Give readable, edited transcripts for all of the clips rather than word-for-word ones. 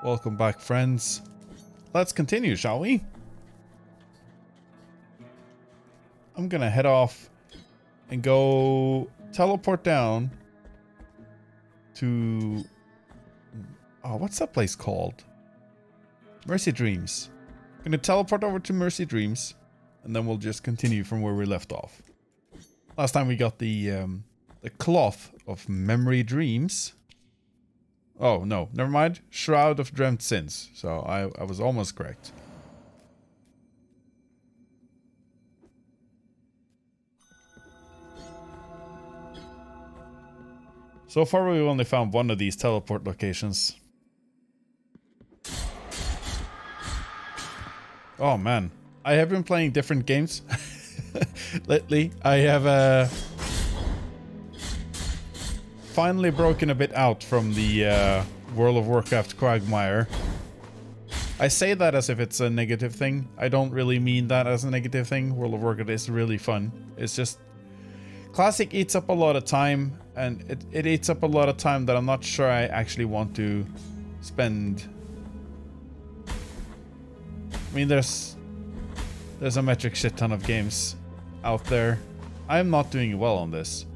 Welcome back, friends. Let's continue, shall we? I'm gonna head off and go teleport down to... Oh, what's that place called? Mercy Dreams. I'm gonna teleport over to Mercy Dreams, and then we'll just continue from where we left off. Last time we got the Cloth of Memory Dreams. Oh, no, never mind. Shroud of Dreamt Sins. So I was almost correct. So far we've only found one of these teleport locations. Oh man, I have been playing different games lately. I have finally broken a bit out from the World of Warcraft quagmire. I say that as if it's a negative thing. I don't really mean that as a negative thing. World of Warcraft is really fun. It's just... Classic eats up a lot of time, and it eats up a lot of time that I'm not sure I actually want to spend. I mean, there's a metric shit ton of games out there. I'm not doing well on this.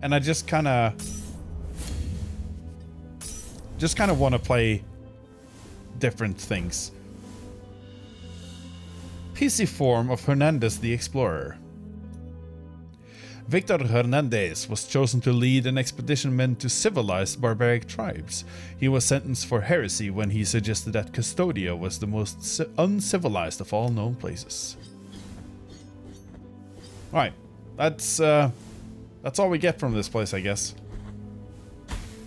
And I just kind of want to play different things. PC form of Hernandez the Explorer. Victor Hernandez was chosen to lead an expedition meant to civilize barbaric tribes. He was sentenced for heresy when he suggested that Custodia was the most uncivilized of all known places. Alright, that's all we get from this place, I guess.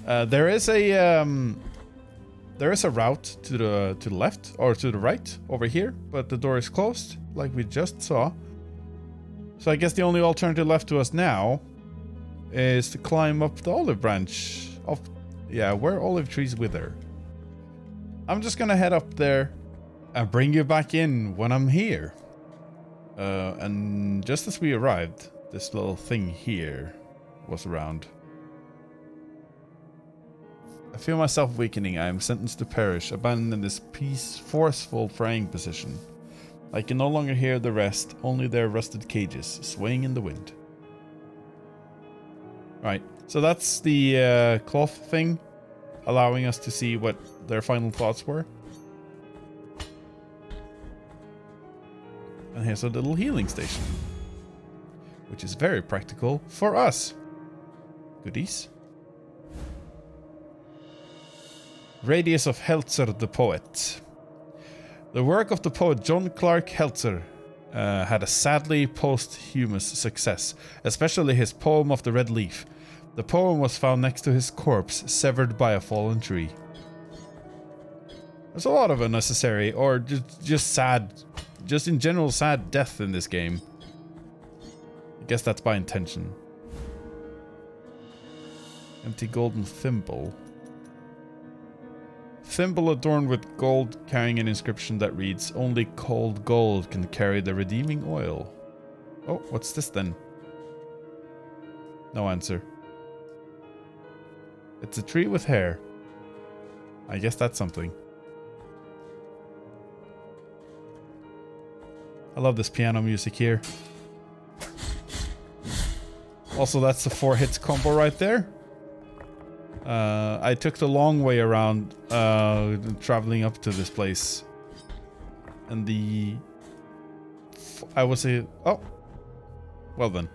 There is a route to the left or to the right over here, but the door is closed, like we just saw. So I guess the only alternative left to us now is to climb up the olive branch of, yeah, where olive trees wither. I'm just gonna head up there and bring you back in when I'm here. And just as we arrived, this little thing here was around. I feel myself weakening. I am sentenced to perish, abandoned in this forceful praying position. I can no longer hear the rest, only their rusted cages swaying in the wind. Right, so that's the cloth thing, allowing us to see what their final thoughts were. And here's a little healing station, which is very practical for us. Goodies. Radius of Heltzer the Poet. The work of the poet John Clark Heltzer had a sadly posthumous success, especially his poem of the Red Leaf. The poem was found next to his corpse, severed by a fallen tree. There's a lot of unnecessary or just sad, just in general sad death in this game. I guess that's by intention. Empty golden thimble. Thimble adorned with gold, carrying an inscription that reads, "Only cold gold can carry the redeeming oil." Oh, what's this then? No answer. It's a tree with hair. I guess that's something. I love this piano music here. Also, that's the 4 hits combo right there. I took the long way around traveling up to this place, and I was well then,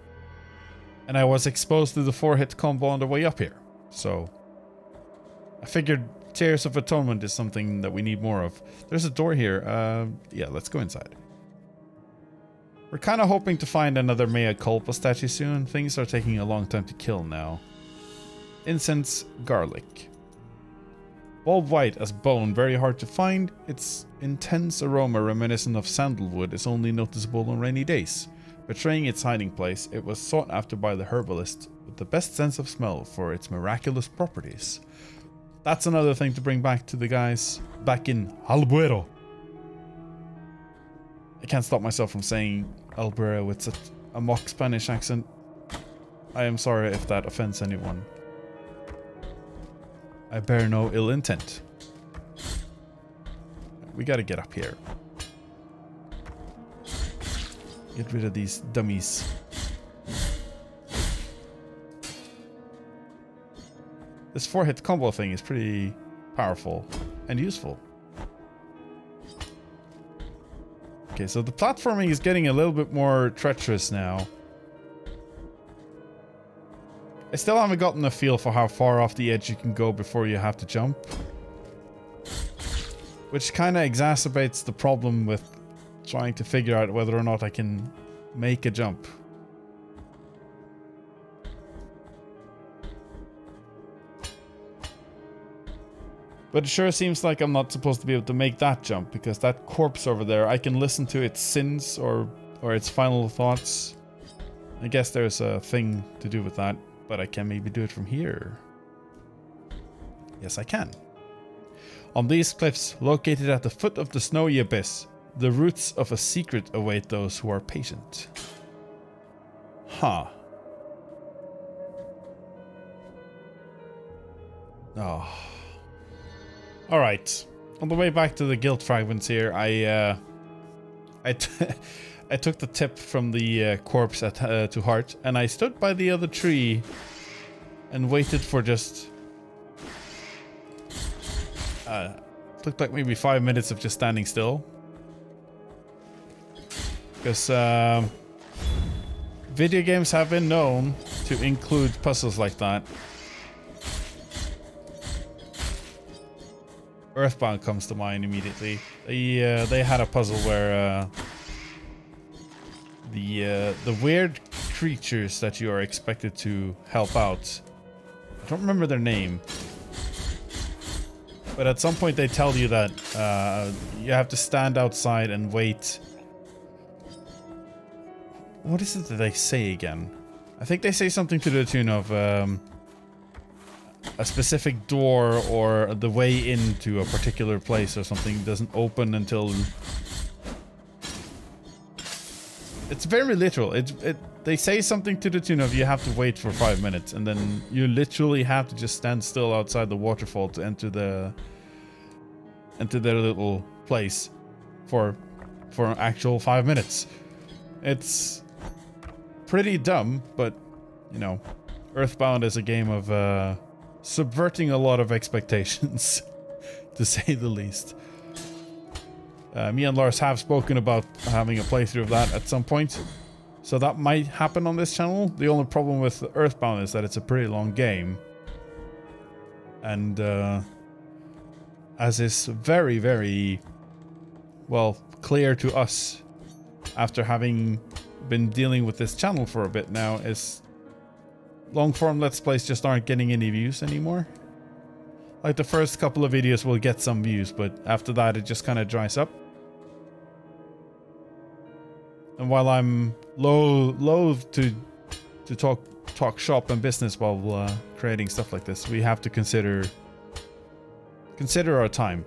and I was exposed to the 4-hit combo on the way up here, so I figured Tears of Atonement is something that we need more of. There's a door here. Yeah, let's go inside. We're kind of hoping to find another Mea Culpa statue soon. Things are taking a long time to kill now. Incense, garlic. Bulb white as bone, very hard to find. Its intense aroma reminiscent of sandalwood is only noticeable on rainy days. Betraying its hiding place, it was sought after by the herbalist with the best sense of smell for its miraculous properties. That's another thing to bring back to the guys back in Alberto. I can't stop myself from saying Alberto with such a mock Spanish accent. I am sorry if that offends anyone. I bear no ill intent. We gotta get up here. Get rid of these dummies. This 4-hit combo thing is pretty powerful and useful. Okay, so the platforming is getting a little bit more treacherous now. I still haven't gotten a feel for how far off the edge you can go before you have to jump. Which kind of exacerbates the problem with trying to figure out whether or not I can make a jump. But it sure seems like I'm not supposed to be able to make that jump, because that corpse over there, I can listen to its sins or its final thoughts. I guess there's a thing to do with that, but I can maybe do it from here. Yes, I can. On these cliffs, located at the foot of the snowy abyss, the roots of a secret await those who are patient. Huh. Oh. Alright. On the way back to the guild fragments here, I took the tip from the corpse to heart, and I stood by the other tree and waited for just... it looked like maybe 5 minutes of just standing still. Because video games have been known to include puzzles like that. Earthbound comes to mind immediately. They had a puzzle where the weird creatures that you are expected to help out, I don't remember their name, but at some point they tell you that you have to stand outside and wait. What is it that they say again? I think they say something to the tune of a specific door or the way into a particular place or something doesn't open until... It's very literal. They say something to the tune of you have to wait for 5 minutes, and then you literally have to just stand still outside the waterfall to enter their little place for an actual 5 minutes. It's pretty dumb, but you know, Earthbound is a game of subverting a lot of expectations, to say the least. Me and Lars have spoken about having a playthrough of that at some point, so that might happen on this channel. The only problem with Earthbound is that it's a pretty long game, and as is very, very well clear to us after having been dealing with this channel for a bit now, is long form Let's Plays just aren't getting any views anymore. Like the first couple of videos will get some views, but after that it just kind of dries up. And while I'm loath to talk shop and business while creating stuff like this, we have to consider our time,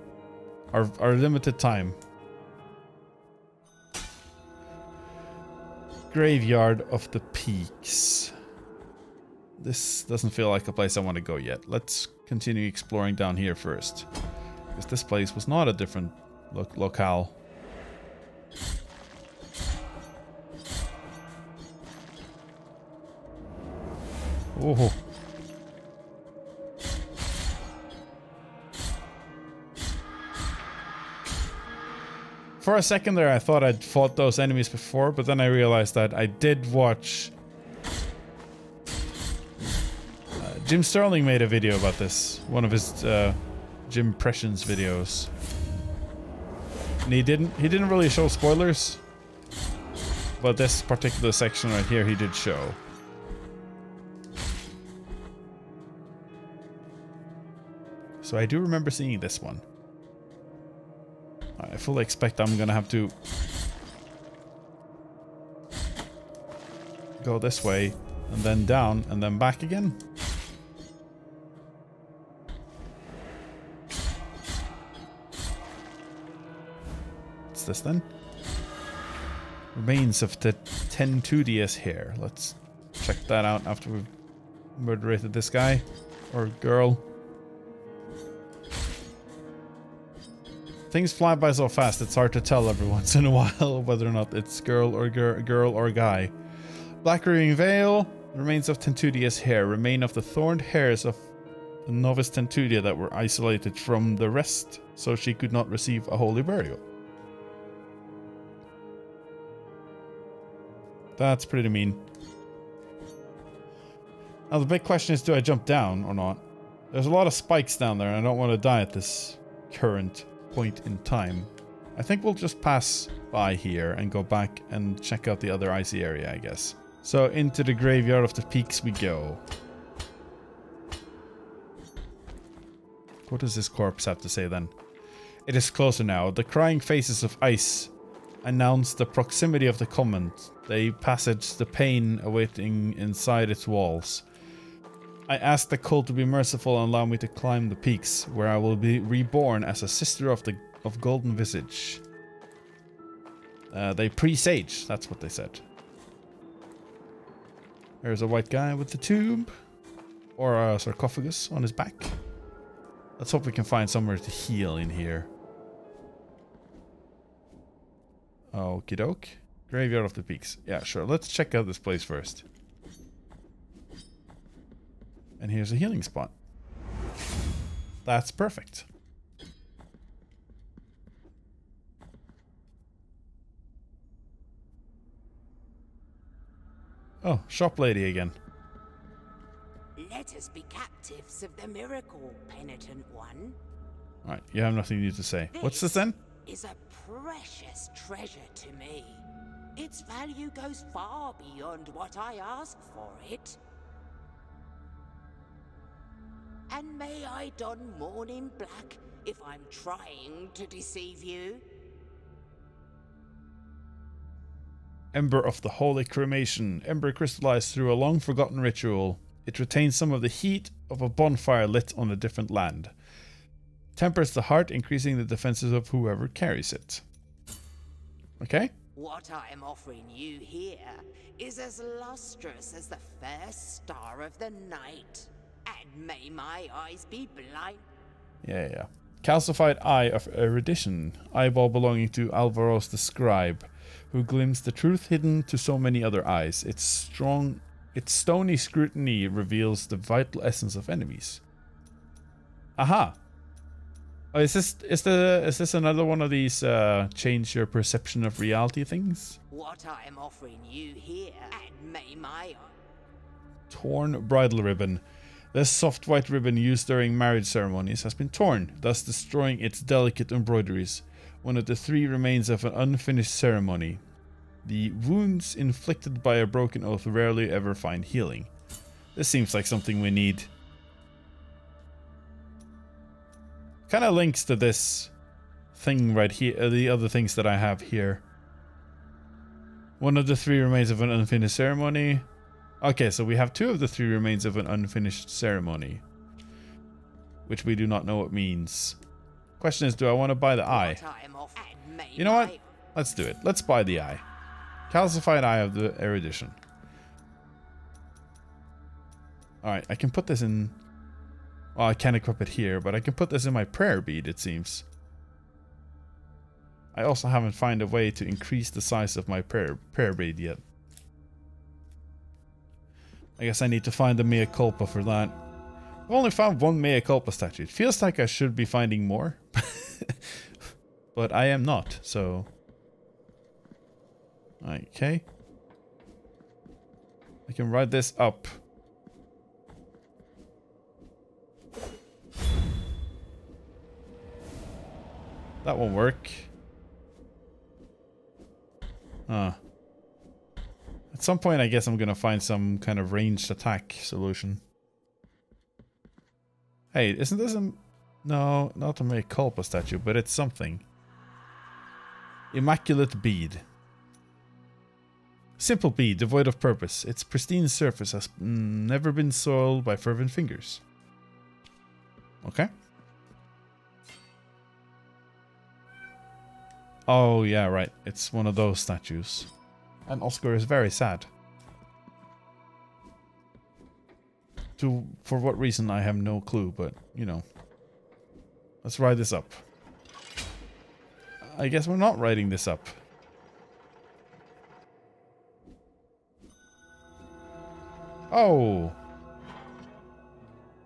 our limited time. Graveyard of the Peaks. This doesn't feel like a place I want to go yet. Let's continue exploring down here first, because this place was not a different locale. Oh. For a second there I thought I'd fought those enemies before, but then I realized that I did watch... Jim Sterling made a video about this, one of his Jim Impressions videos. And he didn't really show spoilers, but this particular section right here he did show. So I do remember seeing this one. I fully expect I'm gonna have to go this way and then down and then back again. What's this then? Remains of the 10-2DS hair. Let's check that out after we've murderated this guy or girl. Things fly by so fast, it's hard to tell every once in a while whether or not it's girl or guy. Black Ring Veil, remains of Tentudia's hair, remain of the thorned hairs of the novice Tentudia that were isolated from the rest, so she could not receive a holy burial. That's pretty mean. Now the big question is, do I jump down or not? There's a lot of spikes down there and I don't want to die at this current point in time. I think we'll just pass by here and go back and check out the other icy area, I guess. So into the graveyard of the peaks we go. What does this corpse have to say then? It is closer now. The crying faces of ice announce the proximity of the convent. They passage the pain awaiting inside its walls. I ask the cold to be merciful and allow me to climb the peaks, where I will be reborn as a sister of golden visage. They presage, that's what they said. There's a white guy with the tube, or a sarcophagus on his back. Let's hope we can find somewhere to heal in here. Okie doke. Graveyard of the Peaks. Yeah, sure. Let's check out this place first. And here's a healing spot. That's perfect. Oh, shop lady again. Let us be captives of the miracle, Penitent One. Alright, you have nothing new to say. What's this then? Is a precious treasure to me. Its value goes far beyond what I ask for it. And may I don mourning black if I'm trying to deceive you? Ember of the Holy Cremation. Ember crystallized through a long-forgotten ritual. It retains some of the heat of a bonfire lit on a different land. Tempers the heart, increasing the defenses of whoever carries it. Okay? What I am offering you here is as lustrous as the first star of the night. And may my eyes be blind. Yeah. Calcified Eye of Erudition. Eyeball belonging to Alvaros the Scribe, who glimpsed the truth hidden to so many other eyes. Its stony scrutiny reveals the vital essence of enemies. Aha! Oh, is this another one of these change your perception of reality things? What I am offering you here, and may my Torn bridal ribbon. This soft white ribbon used during marriage ceremonies has been torn, thus destroying its delicate embroideries. One of the three remains of an unfinished ceremony. The wounds inflicted by a broken oath rarely ever find healing. This seems like something we need. Kind of links to this thing right here, the other things that I have here. One of the three remains of an unfinished ceremony. Okay, so we have two of the three remains of an unfinished ceremony, which we do not know what means. Question is, do I want to buy the eye? You know what? Let's do it. Let's buy the eye. Calcified Eye of the Erudition. Alright, I can put this in... Well, I can't equip it here, but I can put this in my prayer bead, it seems. I also haven't found a way to increase the size of my prayer bead yet. I guess I need to find the Mea Culpa for that. I've only found one Mea Culpa statue. It feels like I should be finding more. But I am not, so... Okay. I can ride this up. That won't work. At some point, I guess I'm gonna find some kind of ranged attack solution. Hey, isn't this a... No, not a Mea Culpa statue, but it's something. Immaculate bead. Simple bead, devoid of purpose. Its pristine surface has never been soiled by fervent fingers. Okay. Oh, yeah, right. It's one of those statues. And Oscar is very sad. For what reason, I have no clue, but, you know. Let's ride this up. I guess we're not writing this up. Oh.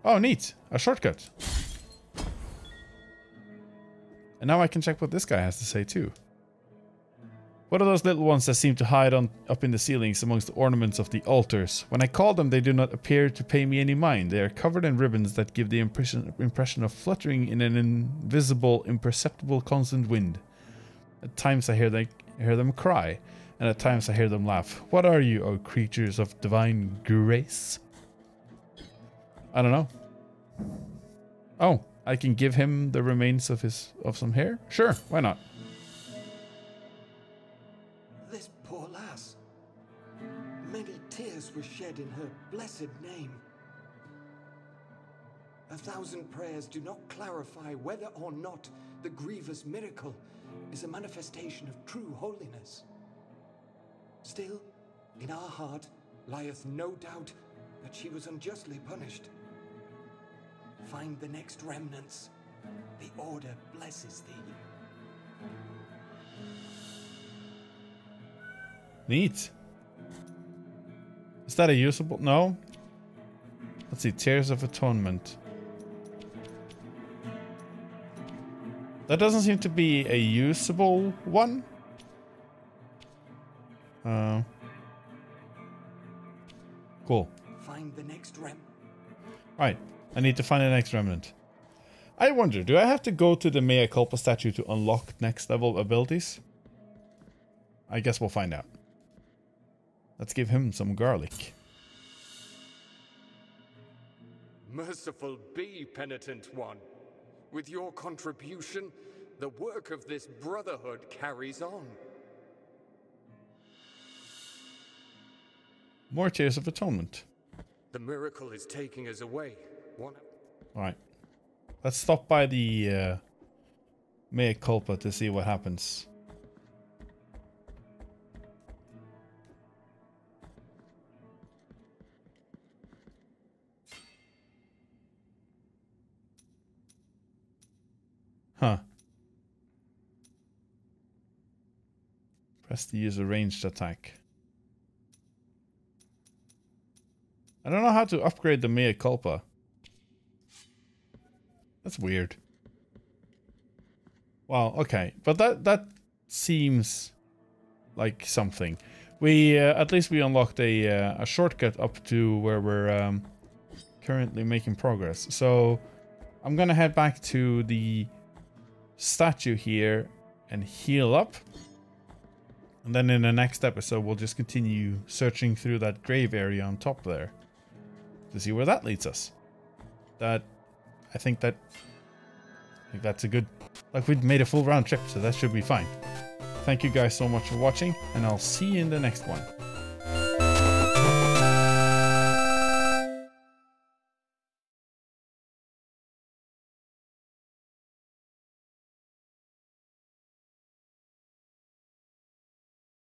Oh, neat. A shortcut. And now I can check what this guy has to say too. What are those little ones that seem to hide up in the ceilings amongst the ornaments of the altars? When I call them, they do not appear to pay me any mind. They are covered in ribbons that give the impression of fluttering in an invisible, imperceptible, constant wind. At times I hear them cry, and at times I hear them laugh. What are you, O creatures of divine grace? I don't know. Oh, I can give him the remains of some hair? Sure, why not? This poor lass. Many tears were shed in her blessed name. 1,000 prayers do not clarify whether or not the grievous miracle is a manifestation of true holiness. Still, in our heart lieth no doubt that she was unjustly punished. Find the next remnants. The Order blesses thee. Neat. Is that a usable? No. Let's see. Tears of Atonement. That doesn't seem to be a usable one. Cool. Find the next Right. I need to find the next remnant. I wonder, do I have to go to the Mea Culpa statue to unlock next level abilities? I guess we'll find out. Let's give him some garlic. Merciful be, Penitent One. With your contribution, the work of this brotherhood carries on. More Tears of Atonement. The miracle is taking us away. Alright. Let's stop by the Mea Culpa to see what happens. Huh. Press to use a ranged attack. I don't know how to upgrade the Mea Culpa. That's weird. Well, okay, but that seems like something. We at least we unlocked a shortcut up to where we're currently making progress. So I'm gonna head back to the statue here and heal up, and then in the next episode we'll just continue searching through that grave area on top there to see where that leads us. I think that's a good, like, we've made a full round trip, so that should be fine. Thank you guys so much for watching, and I'll see you in the next one.